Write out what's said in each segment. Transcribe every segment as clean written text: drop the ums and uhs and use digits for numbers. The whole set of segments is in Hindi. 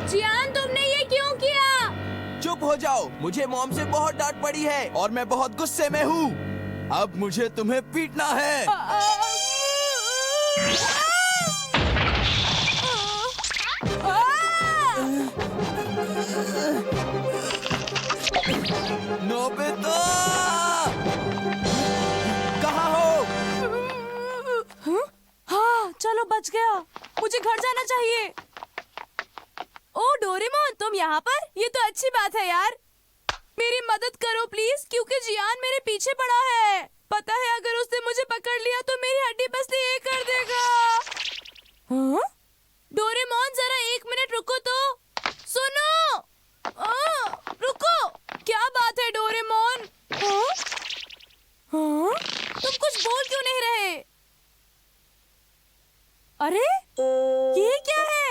जियान, तुमने ये क्यों किया? चुप हो जाओ, मुझे मॉम से बहुत डांट पड़ी है और मैं बहुत गुस्से में हूँ। अब मुझे तुम्हें पीटना है। नोबिता, कहाँ हो? हाँ, चलो बच गया। मुझे घर जाना चाहिए। ओ डोरेमोन, तुम यहाँ पर? ये तो अच्छी बात है यार। मेरी मदद करो प्लीज, क्योंकि जियान मेरे पीछे पड़ा है। पता है अगर उसने मुझे पकड़ लिया तो मेरी हड्डी पसली ये कर देगा। हाँ? डोरेमोन, जरा 1 मिनट रुको तो। सुनो, रुको। क्या बात है डोरेमोन? हाँ? हाँ? तुम कुछ बोल क्यों नहीं रहे? अरे ये क्या है?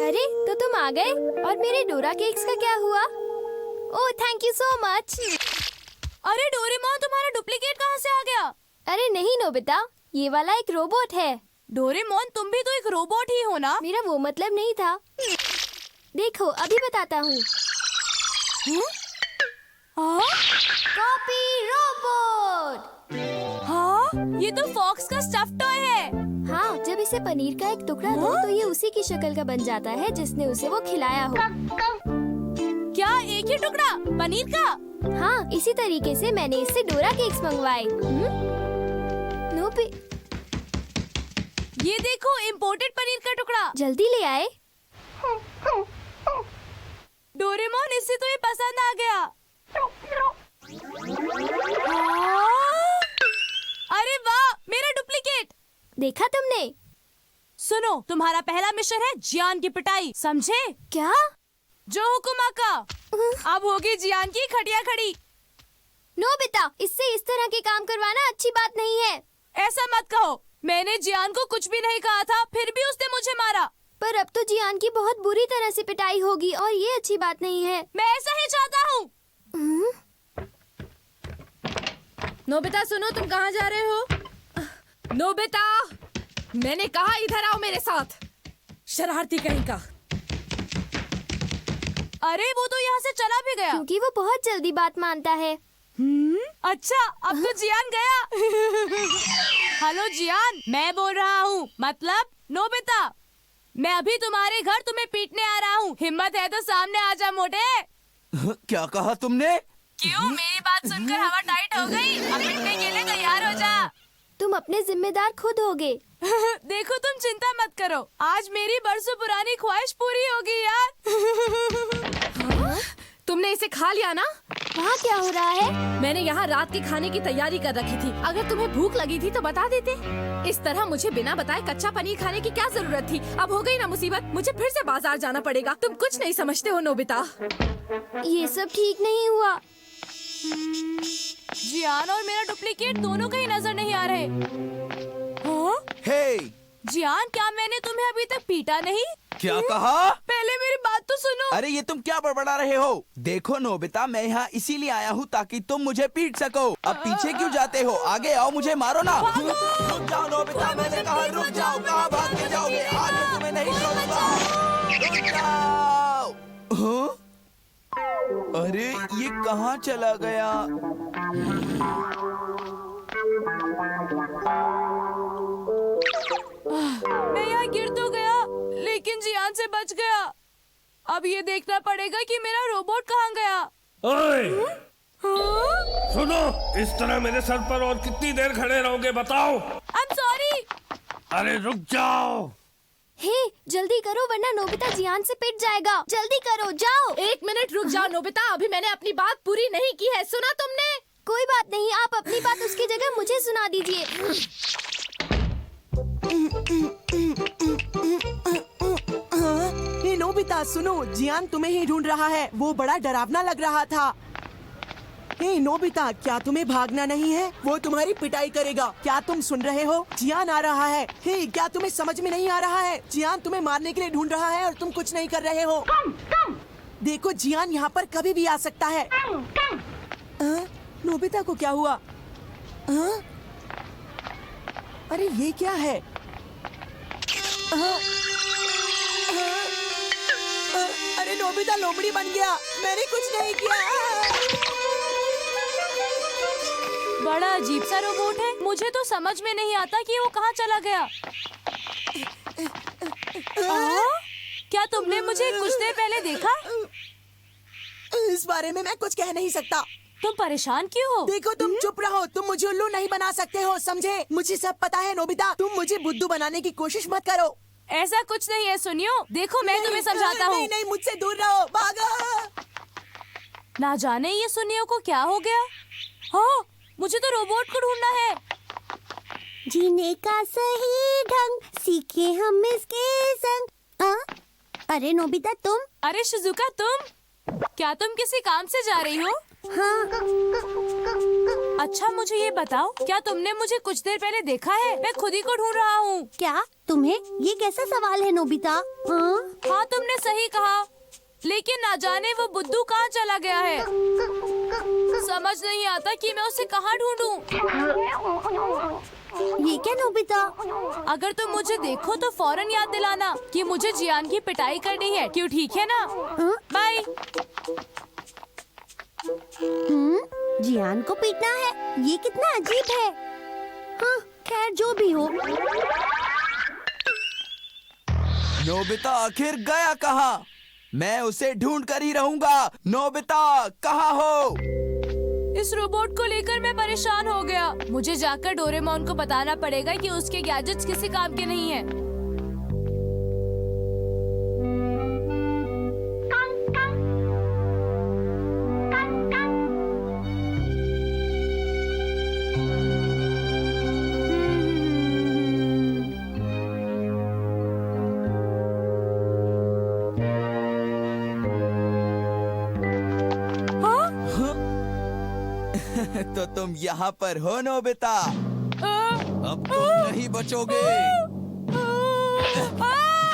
अरे तो तुम आ गए। और मेरे डोरा केक्स का क्या हुआ? Oh thank you so much. अरे डोरेमोन, तुम्हारा डुप्लीकेट कहाँ से आ गया? अरे नहीं नोबिता, ये वाला एक रोबोट है। डोरेमोन, तुम भी तो एक रोबोट ही हो ना? मेरा वो मतलब नहीं था। देखो अभी बताता हूँ। Copy robot. हाँ, ये तो फॉक्स का स्टफ टॉय है। हाँ, जब इसे पनीर का एक टुकड़ा दो तो ये उसी की शक्ल का बन जाता है जिसने उसे वो खिलाया हो। क्या एक ही टुकड़ा पनीर का? हाँ, इसी तरीके से मैंने इससे डोरा केक्स मंगवाए। नोबी, ये देखो, इम्पोर्टेड पनीर का टुकड़ा। जल्दी ले आए। डोरेमोन, इससे तो ये पसंद आ गया। अरे वाह, मेरा डुप्लीकेट। देखा तुमने? सुनो, तुम्हारा पहला मिशन है जियान की पिटाई, समझे? क्या? जो हुकुम आका। अब होगी जियान की खटिया खड़ी। नोबिता, इससे इस तरह के काम करवाना अच्छी बात नहीं है। ऐसा मत कहो, मैंने जियान को कुछ भी नहीं कहा था, फिर भी उसने मुझे मारा। पर अब तो जियान की बहुत बुरी तरह से पिटाई होगी और ये अच्छी बात नहीं है। मैं ऐसा ही चाहता हूँ। नोबिता सुनो, तुम कहाँ जा रहे हो? नोबिता, मैंने कहा इधर आओ मेरे साथ। शरारती कहीं का। अरे वो तो यहाँ से चला भी गया। क्योंकि वो बहुत जल्दी बात मानता है। अच्छा, अब तो जियान गया। हेलो जियान, मैं बोल रहा हूँ, मतलब नोबिता। मैं अभी तुम्हारे घर तुम्हें पीटने आ रहा हूँ। हिम्मत है तो सामने आ जा मोटे। क्या कहा तुमने? क्यों, मेरी बात सुनकर हवा टाइट हो गई? अब पिटने के लिए तैयार हो जा। तुम अपने जिम्मेदार खुद होगे। देखो, तुम चिंता मत करो, आज मेरी बरसों पुरानी ख्वाहिश पूरी होगी यार। तुमने इसे खा लिया ना? वहाँ क्या हो रहा है? मैंने यहाँ रात के खाने की तैयारी कर रखी थी। अगर तुम्हें भूख लगी थी तो बता देते। इस तरह मुझे बिना बताए कच्चा पनीर खाने की क्या जरूरत थी? अब हो गई ना मुसीबत, मुझे फिर से बाजार जाना पड़ेगा। तुम कुछ नहीं समझते हो नोबिता। ये सब ठीक नहीं हुआ। जियान और मेरा डुप्लीकेट दोनों कहीं नजर नहीं आ रहे। हाँ? हे, जियान, क्या मैंने तुम्हें अभी तक पीटा नहीं? क्या कहा? पहले मेरी बात तो सुनो। अरे ये तुम क्या बड़बड़ा रहे हो? देखो नोबिता, मैं यहाँ इसीलिए आया हूँ ताकि तुम मुझे पीट सको। अब पीछे क्यों जाते हो? आगे आओ, मुझे मारो ना। रुक जाओ नोबिता, मैंने कहा रुक जाओ। कहाँ भाग के जाओगे? आज मैं तुम्हें नहीं छोड़ूंगा। रुक जाओ। हाँ? अरे ये कहाँ चला गया? मैं यहाँ गिर तो गया, लेकिन जियान से बच गया। अब ये देखना पड़ेगा कि मेरा रोबोट कहाँ गया। ओए, हाँ? सुनो, इस तरह मेरे सर पर और कितनी देर खड़े रहोगे बताओ? I'm sorry। अरे रुक जाओ। हे, जल्दी करो वरना नोबिता जियान से पिट जाएगा। जल्दी करो, जाओ। 1 मिनट रुक जाओ नोबिता, अभी मैंने अपनी बात पूरी नहीं की है। सुना तुमने? कोई बात नहीं, आप अपनी बात उसकी जगह मुझे सुना दीजिए। हे नोबिता, सुनो, जियान तुम्हें ही ढूंढ रहा है। वो बड़ा डरावना लग रहा था। हे नोबिता, क्या तुम्हें भागना नहीं है? वो तुम्हारी पिटाई करेगा। क्या तुम सुन रहे हो? जियान आ रहा है। हे, क्या तुम्हें समझ में नहीं आ रहा है? जियान तुम्हें मारने के लिए ढूंढ रहा है और तुम कुछ नहीं कर रहे हो। देखो, जियान यहाँ पर कभी भी आ सकता है। नोबिता को क्या हुआ? अरे ये क्या है? अरे नोबिता लोमड़ी बन गया, मैंने कुछ नहीं किया। बड़ा अजीब सा रोबोट है, मुझे तो समझ में नहीं आता कि वो कहाँ चला गया। क्या तुमने मुझे कुछ देर पहले देखा? इस बारे में मैं कुछ कह नहीं सकता। तुम परेशान क्यों हो? देखो तुम चुप रहो, तुम मुझे उल्लू नहीं बना सकते हो, समझे? मुझे सब पता है नोबिता, तुम मुझे बुद्धू बनाने की कोशिश मत करो। ऐसा कुछ नहीं है, सुनियो, देखो मैं तुम्हें समझाता हूँ। नहीं नहीं, मुझसे दूर रहो, भागो। ना जाने ये सुनियो को क्या हो गया। हाँ, मुझे तो रोबोट को ढूंढना है। जीने का सही ढंग सीखे हम इसके संग। अरे नोबिता तुम? अरे शिजुका तुम, क्या तुम किसी काम से जा रही हो? हाँ। अच्छा मुझे ये बताओ, क्या तुमने मुझे कुछ देर पहले देखा है? मैं खुद ही को ढूंढ रहा हूँ। क्या तुम्हें ये कैसा सवाल है नोबिता? हाँ तुमने सही कहा, लेकिन ना जाने वो बुद्धू कहाँ चला गया है। समझ नहीं आता कि मैं उसे कहाँ ढूंढूं। ये क्या नोबिता? अगर तुम मुझे देखो तो फौरन याद दिलाना कि मुझे जियान की पिटाई करनी है, क्यों? ठीक है ना? बाय। जियान को पीटना है? ये कितना अजीब है। हाँ, खैर जो भी हो। नोबिता आखिर गया कहाँ? मैं उसे ढूंढ कर ही रहूंगा। नोबिता कहाँ हो? इस रोबोट को लेकर मैं परेशान हो गया। मुझे जाकर डोरेमोन को बताना पड़ेगा कि उसके गैजेट्स किसी काम के नहीं हैं। तो तुम यहाँ पर हो नोबिता? अब तुम नहीं बचोगे।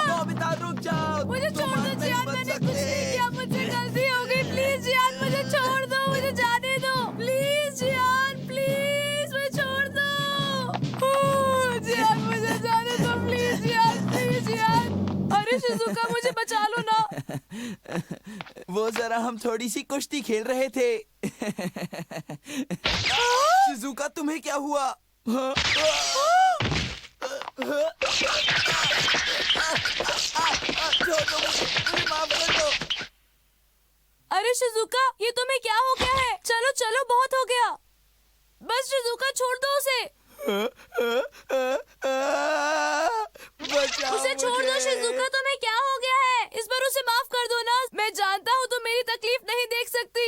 नोबिता रुक जाओ, मुझे तुम छोड़ आज दो नहीं जियान, बच मैंने कुछ सकते। नहीं किया, मुझसे गलती हो गई। प्लीज जियान मुझे छोड़ दो, मुझे जाने दो। प्लीज जियान, प्लीज मुझे छोड़ दो। जियान मुझे जाने दो, प्लीज जियान, प्लीज जियान। अरे शिजुका मुझे बचा लो ना। वो जरा हम थोड़ी सी कुश्ती खेल रहे थे। शिजुका तुम्हें क्या हुआ? मुझे माफ कर दो। अरे शिजुका ये तुम्हें क्या हो गया है? चलो चलो बहुत हो गया, बस शिजुका छोड़ दो उसे। बचाओ उसे छोड़ दो मुझे। शिजुका, तुम्हें क्या हो गया है? इस बार उसे माफ कर दो ना। मैं जानता हूँ तुम मेरी तकलीफ नहीं देख सकती।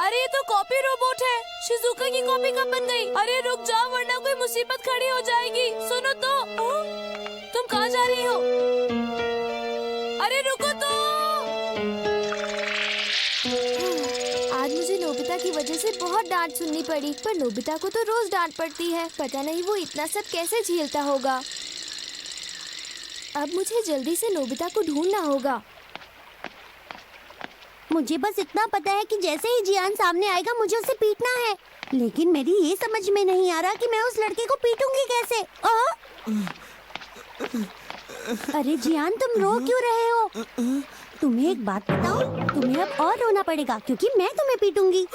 अरे ये तो कॉपी रोबोट है। शिजुका की कॉपी कब बन गई? अरे रुक जाओ वरना कोई मुसीबत खड़ी हो जाएगी। सुनो तो, तुम कहाँ जा रही हो? अरे रुको तो। आज मुझे नोबिता की वजह से बहुत डांट सुननी पड़ी, पर नोबिता को तो रोज डांट पड़ती है। पता नहीं वो इतना सब कैसे झेलता होगा। अब मुझे जल्दी से नोबिता को ढूंढना होगा। मुझे बस इतना पता है कि जैसे ही जियान सामने आएगा मुझे उसे पीटना है, लेकिन मेरी ये समझ में नहीं आ रहा कि मैं उस लड़के को पीटूंगी कैसे। अरे जियान तुम रो क्यों रहे हो? तुम्हें एक बात बताऊं, तुम्हें अब और रोना पड़ेगा क्योंकि मैं तुम्हें पीटूंगी।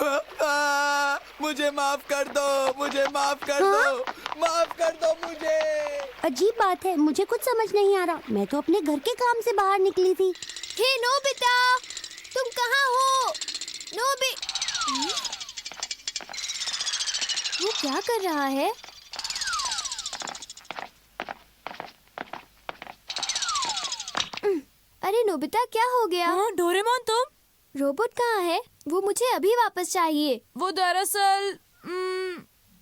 मुझे माफ कर दो, मुझे माफ कर दो, माफ कर दो मुझे। अजीब बात है, मुझे कुछ समझ नहीं आ रहा। मैं तो अपने घर के काम से बाहर निकली थी। हे नोबिता, तुम कहाँ हो? वो क्या कर रहा है? अरे नोबिता क्या हो गया? हाँ डोरेमोन तुम? रोबोट कहाँ है? वो मुझे अभी वापस चाहिए। वो दरअसल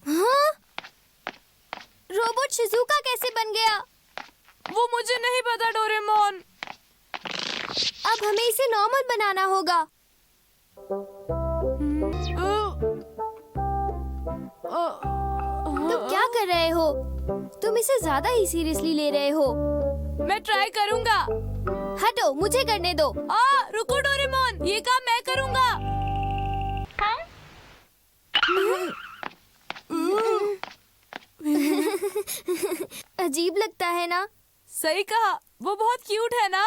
हाँ? रोबोट शिजुका कैसे बन गया? वो मुझे नहीं पता डोरेमोन। अब हमें इसे नॉर्मल बनाना होगा। तुम क्या कर रहे हो? तुम इसे ज्यादा ही सीरियसली ले रहे हो। मैं ट्राई करूंगा। हटो, मुझे करने दो। रुको डोरेमोन, ये काम मैं करूंगा। अजीब लगता है ना? सही कहा, वो बहुत क्यूट है ना?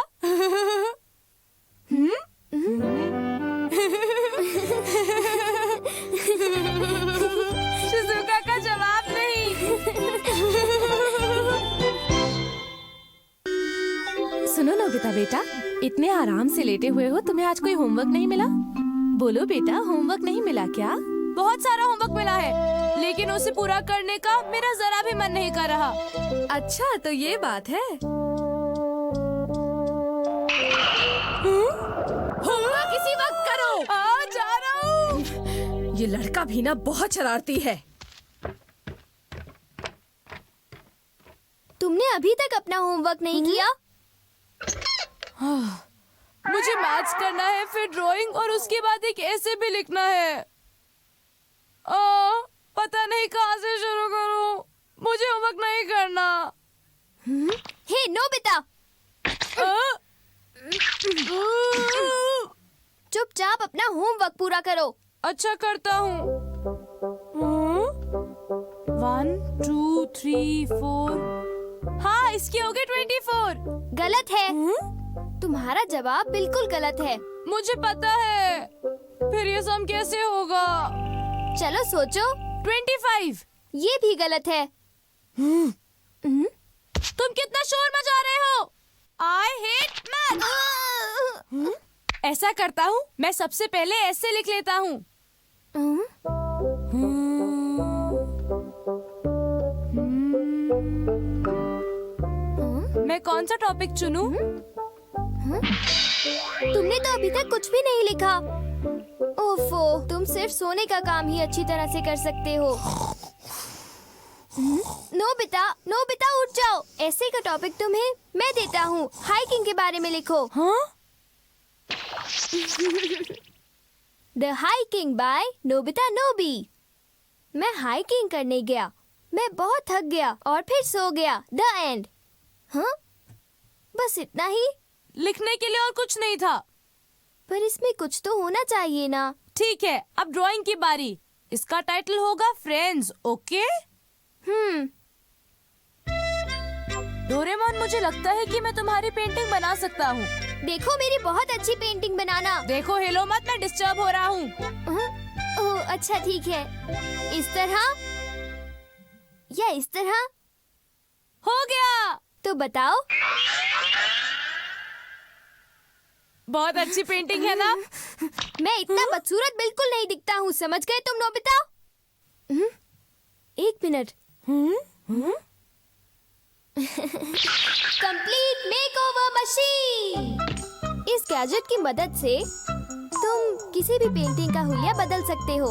शिजुका का जवाब नहीं। सुनो नोबिता बेटा, इतने आराम से लेटे हुए हो, तुम्हें आज कोई होमवर्क नहीं मिला? बोलो बेटा, होमवर्क नहीं मिला क्या? बहुत सारा होमवर्क मिला है, लेकिन उसे पूरा करने का मेरा जरा भी मन नहीं कर रहा। अच्छा, तो ये बात है। होमवर्क इसी वक्त करो। जा रहा हूँ। ये लड़का भी ना बहुत शरारती है। तुमने अभी तक अपना होमवर्क नहीं किया? मुझे मैथ्स करना है, फिर ड्राइंग और उसके बाद एक ऐसे भी लिखना है। पता नहीं कहाँ से शुरू करूं। मुझे होमवर्क नहीं करना। हे नोबिता, चुपचाप अपना होमवर्क पूरा करो। अच्छा, करता हूँ। 1 2 3 4। हाँ, इसके हो गए 24। गलत है। तुम्हारा जवाब बिल्कुल गलत है। मुझे पता है, फिर ये सम कैसे होगा? चलो सोचो। 25। ये भी गलत है। तुम कितना शोर मचा रहे हो? I hate math। ऐसा करता हूँ, मैं सबसे पहले ऐसे लिख लेता हूँ। मैं कौन सा टॉपिक चुनूं? तुमने तो अभी तक कुछ भी नहीं लिखा। ओफो, तुम सिर्फ सोने का काम ही अच्छी तरह से कर सकते हो। नोबिता, नोबिता उठ जाओ। ऐसे का टॉपिक तुम्हें मैं देता हूँ। हाइकिंग के बारे में लिखो। हाँ? The hiking by Nobita Nobi. मैं हाइकिंग करने गया, मैं बहुत थक गया और फिर सो गया। The end. हाँ, बस इतना ही। लिखने के लिए और कुछ नहीं था। पर इसमें कुछ तो होना चाहिए ना। ठीक है, अब ड्राइंग की बारी। इसका टाइटल होगा फ्रेंड्स, ओके? डोरेमोन, मुझे लगता है कि मैं तुम्हारी पेंटिंग बना सकता हूँ। देखो मेरी बहुत अच्छी पेंटिंग बनाना। देखो, हिलो मत, मैं डिस्टर्ब हो रहा हूँ। ओह अच्छा, ठीक है। इस तरह या इस तरह? हो गया। तो बताओ। बहुत अच्छी पेंटिंग है ना? मैं इतना बदसूरत बिल्कुल नहीं दिखता हूँ, समझ गए तुम नोबिता? एक मिनट। Complete makeover machine. इस गैजेट की मदद से तुम किसी भी पेंटिंग का हुलिया बदल सकते हो।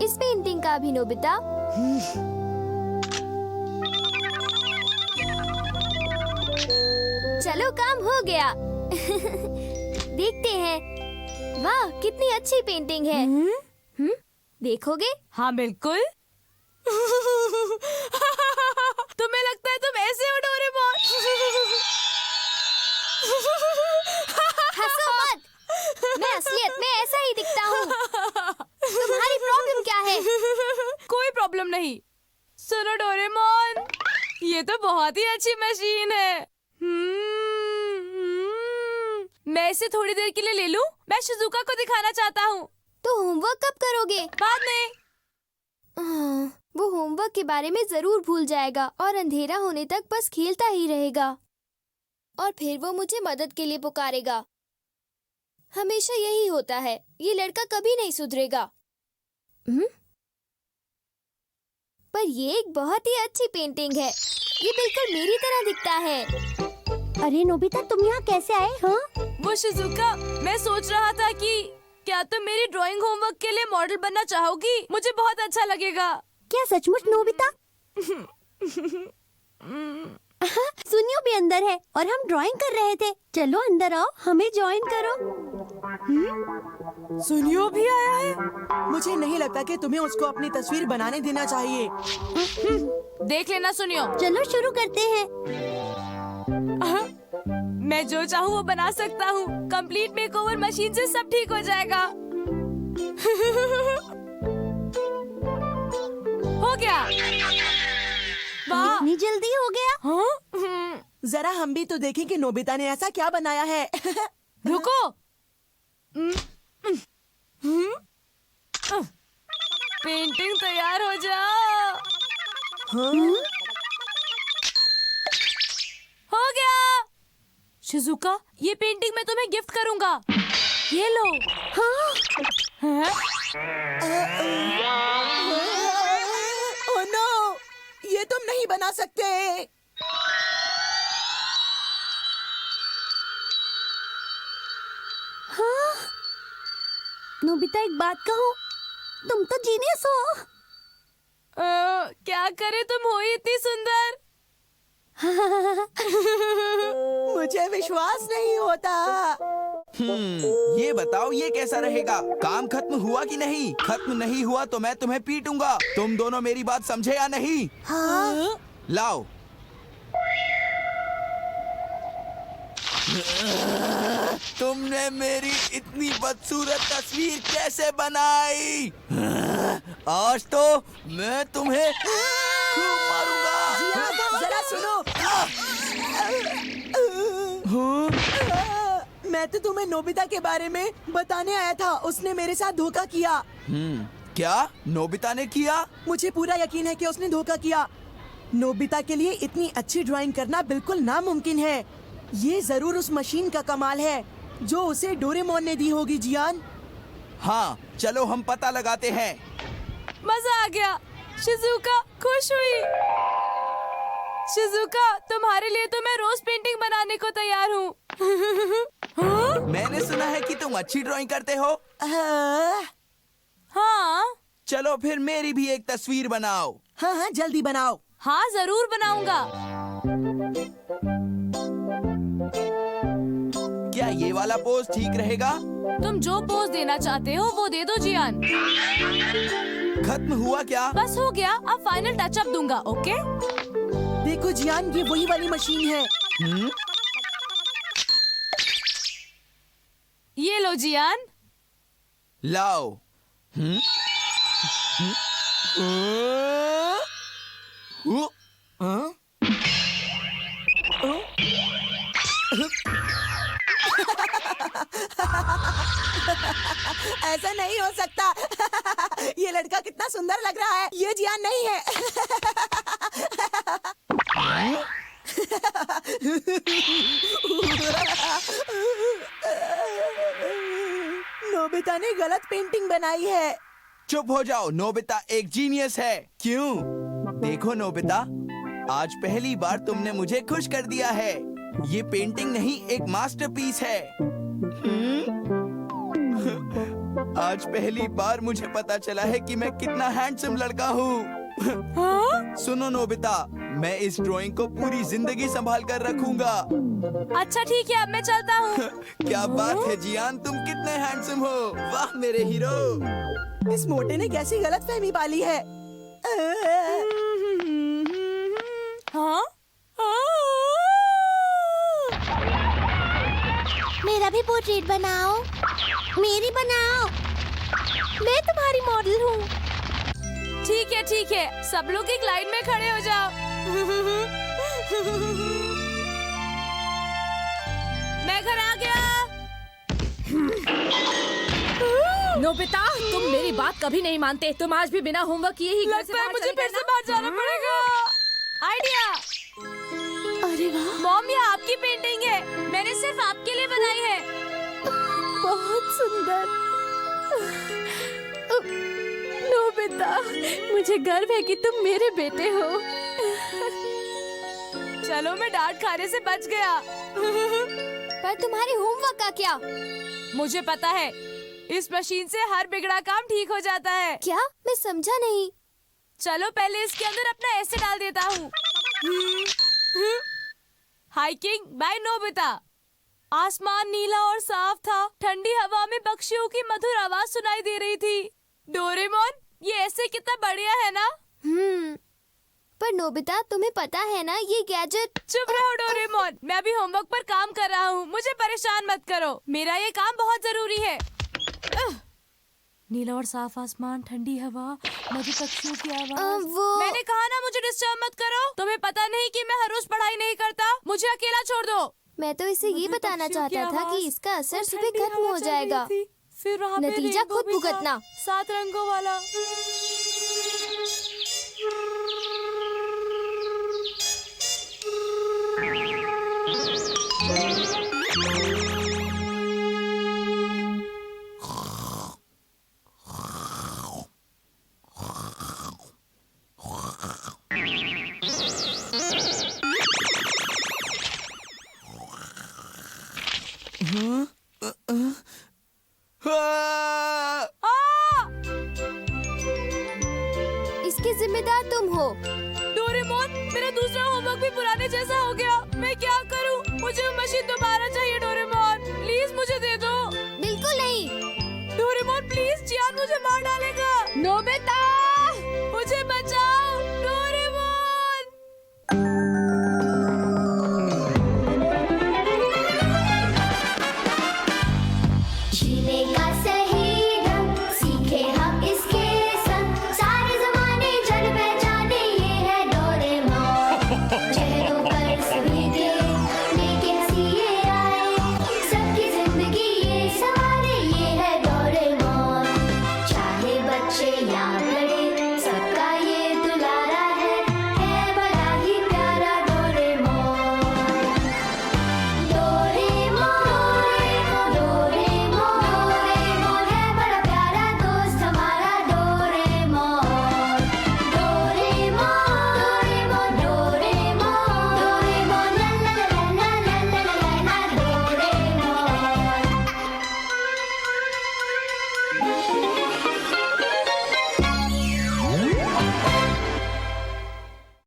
इस पेंटिंग का भी नोबिता। चलो, काम हो गया। देखते हैं। वाह, कितनी अच्छी पेंटिंग है। देखोगे? हाँ, बिल्कुल। तुम्हें लगता है तुम ऐसे हो डोरेमोन? हंसो मत। मैं असलियत में ऐसा ही दिखता हूँ। तुम्हारी प्रॉब्लम क्या है? कोई प्रॉब्लम नहीं। सुनो डोरेमोन, ये तो बहुत ही अच्छी मशीन है। मैं इसे थोड़ी देर के लिए ले लूं? मैं शिजुका को दिखाना चाहता हूँ। तो होमवर्क कब करोगे? बाद में। वो होमवर्क के बारे में जरूर भूल जाएगा और अंधेरा होने तक बस खेलता ही रहेगा। और फिर वो मुझे मदद के लिए पुकारेगा। हमेशा यही होता है। ये लड़का कभी नहीं सुधरेगा। पर ये एक बहुत ही अच्छी पेंटिंग है। ये बिल्कुल मेरी तरह दिखता है। अरे नोबिता, तुम यहाँ कैसे आए? हाँ, वो शिजुका, मैं सोच रहा था कि क्या तुम मेरी ड्राइंग होमवर्क के लिए मॉडल बनना चाहोगी? मुझे बहुत अच्छा लगेगा। क्या सचमुच नोबिता? सुनियो भी अंदर है और हम ड्राइंग कर रहे थे। चलो अंदर आओ, हमें ज्वाइन करो। सुनियो भी आया है। मुझे नहीं लगता कि तुम्हें उसको अपनी तस्वीर बनाने देना चाहिए। देख लेना सुनियो। चलो शुरू करते हैं। मैं जो चाहूँ वो बना सकता हूँ। कंप्लीट मेकओवर मशीन से सब ठीक हो जाएगा। हो गया। वाह, इतनी जल्दी हो गया? हाँ? जरा हम भी तो देखें कि नोबिता ने ऐसा क्या बनाया है। रुको। पेंटिंग तैयार हो जाओ। हो गया। शिजुका, ये पेंटिंग मैं तुम्हें गिफ्ट करूंगा। ये लो। हाँ? ओह नो, ये तुम नहीं बना सकते। नोबिता एक बात कहूँ, तुम तो जीनियस हो। क्या करे, तुम हो ही इतनी सुंदर। मुझे विश्वास नहीं होता। ये बताओ ये कैसा रहेगा? काम खत्म हुआ कि नहीं? खत्म नहीं हुआ तो मैं तुम्हें पीटूंगा। तुम दोनों मेरी बात समझे या नहीं? हाँ? लाओ। तुमने मेरी इतनी बदसूरत तस्वीर कैसे बनाई? आज तो मैं तुम्हें खूब मारूंगा। जरा सुनो। मैं तो तुम्हें नोबिता के बारे में बताने आया था। उसने मेरे साथ धोखा किया। क्या नोबिता ने किया? मुझे पूरा यकीन है कि उसने धोखा किया। नोबिता के लिए इतनी अच्छी ड्राइंग करना बिल्कुल नामुमकिन है। ये जरूर उस मशीन का कमाल है जो उसे डोरेमोन ने दी होगी। जियान, हाँ, चलो हम पता लगाते हैं। मजा आ गया। शिजुका खुश हुई। शिजुका, तुम्हारे लिए तो मैं रोज पेंटिंग बनाने को तैयार हूँ। हाँ? मैंने सुना है कि तुम अच्छी ड्राइंग करते हो। हाँ चलो फिर मेरी भी एक तस्वीर बनाओ। हाँ हाँ, जल्दी बनाओ। हाँ, जरूर बनाऊंगा। क्या ये वाला पोज ठीक रहेगा? तुम जो पोज देना चाहते हो वो दे दो जियान। खत्म हुआ क्या? बस हो गया, अब फाइनल टचअप दूंगा। ओके? देखो जियान, ये वही वाली मशीन है। ये लो जियान। लाओ। ऐसा नहीं हो सकता। ये लड़का कितना सुंदर लग रहा है। ये जियान नहीं है। नोबिता ने गलत पेंटिंग बनाई है। चुप हो जाओ, नोबिता एक जीनियस है। क्यों? देखो नोबिता, आज पहली बार तुमने मुझे खुश कर दिया है। ये पेंटिंग नहीं, एक मास्टरपीस है। आज पहली बार मुझे पता चला है कि मैं कितना हैंडसम लड़का हूँ। सुनो नोबिता, मैं इस ड्राइंग को पूरी जिंदगी संभाल कर रखूंगा। अच्छा ठीक है, अब मैं चलता हूँ। क्या बात है जियान, तुम कितने हैंडसम हो। वाह मेरे हीरो। इस मोटे ने कैसी गलतफहमी पाली है। हाँ? मेरा भी पोर्ट्रेट बनाओ। मेरी बनाओ। मैं तुम्हारी मॉडल हूँ। ठीक है, सब लोग एक लाइन में खड़े हो जाओ। मैं घर आ गया। नोबिता, तुम मेरी बात कभी नहीं मानते। तुम आज भी बिना होमवर्क किए ही घर से लगता है बाहर मुझे चले फिर गए से ना? बाहर जाना पड़ेगा। आइडिया। अरे वाह, मॉम, ये आपकी पेंटिंग है। मैंने सिर्फ आपके लिए बनाई है। बहुत सुंदर। नोबिता, मुझे गर्व है कि तुम मेरे बेटे हो। चलो, मैं डांट खाने से बच गया। पर तुम्हारे होमवर्क का क्या? मुझे पता है, इस मशीन से हर बिगड़ा काम ठीक हो जाता है। क्या? मैं समझा नहीं। चलो पहले इसके अंदर अपना ऐसे डाल देता हूँ। Hiking by Nobita. आसमान नीला और साफ था। ठंडी हवा में पक्षियों की मधुर आवाज सुनाई दे रही थी। डोरेमोन, ये ऐसे कितना बढ़िया है ना? पर नोबिता, तुम्हें पता है ना ये गैजेट। चुप रहो डोरेमोन, मैं अभी होमवर्क पर काम कर रहा हूँ। मुझे परेशान मत करो, मेरा ये काम बहुत जरूरी है। नीला और साफ आसमान, ठंडी हवा, मधुर पक्षियों की आवाज। वो मैंने कहा ना मुझे डिस्टर्ब मत करो। तुम्हें पता नहीं कि मैं हर रोज पढ़ाई नहीं करता। मुझे अकेला छोड़ दो। मैं तो इसे ये मधुर बताना पक्षियों की चाहता था आवाज कि इसका असर और सुबह ठंडी खत्म हवा हो चल रही जाएगा। थी। फिर वहाँ पे नतीजा रेनबो खुद भी था, भुगतना। 7 रंगों वाला। हाँ! इसके जिम्मेदार तुम हो। डोरेमोन, मेरा दूसरा होमवर्क भी पुराने जैसा हो गया।